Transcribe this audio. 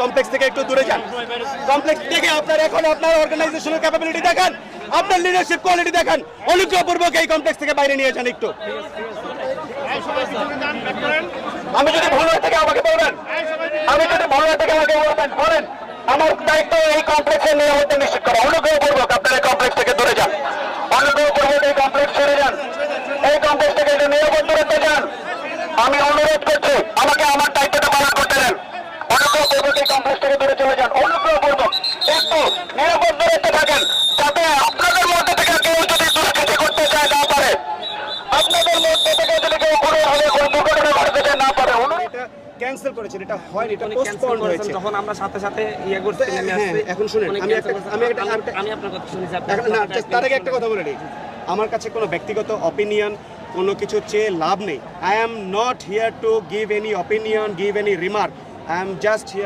Complex থেকে একটু দূরে যান। কমপ্লেক্স থেকে আপনার এখন আপনার অর্গানাইজেশনাল ক্যাপাবিলিটি দেখান, আপনার লিডারশিপ কোয়ালিটি দেখান। অনুগ্রহপূর্বক এই কমপ্লেক্স থেকে বাইরে নিয়ে যান একটু। আমি যদি ভুল হয়ে থাকে আমাকে বলবেন, আমি যদি ভুল হয়ে থাকে আমাকে বলেন। আমার দায়িত্ব এই কমপ্লেক্সের নিরাপত্তা নিশ্চিত করা। অনুগ্রহপূর্বক আপনার এই কমপ্লেক্স থেকে দূরে যান। অনুগ্রহপূর্বক এই কমপ্লেক্স ছেড়ে যান। এই কমপ্লেক্স থেকে একটু নিরাপদ দূরত্বে যান। আমি অনুরোধ করছি, আমাকে আমার দায়িত্বটা পালন করতে দেন। অনুগ্রহপূর্বক এই কমপ্লেক্স থেকে দূরে চলে যান। অনুগ্রহপূর্বক একটু নিরাপদ দূরত্বে থাকেন, যাতে আপনাদের মধ্যে থেকে কেউ যদি দুষ্কৃতি করতে চায় না পারে, আপনাদের মধ্যে থেকে যদি কেউ কোনো ভাবে কোনো দুর্ঘটনা ঘটাতে চায় না পারে। ক্যান্সেল করেছেন, এটা হয়নি, এটা পোস্টপোন হয়েছে। যখন আমরা সাথে সাথে ইয়ে করতে নেমে আসছি। এখন শুনেন, আমি আপনার কথা শুনেছি। না, তার আগে একটা কথা বলে নিই। আমার কাছে কোনো ব্যক্তিগত অপিনিয়ন কোনো কিছু চেয়ে লাভ নেই। I am not here to give any opinion, give any remark. I am just here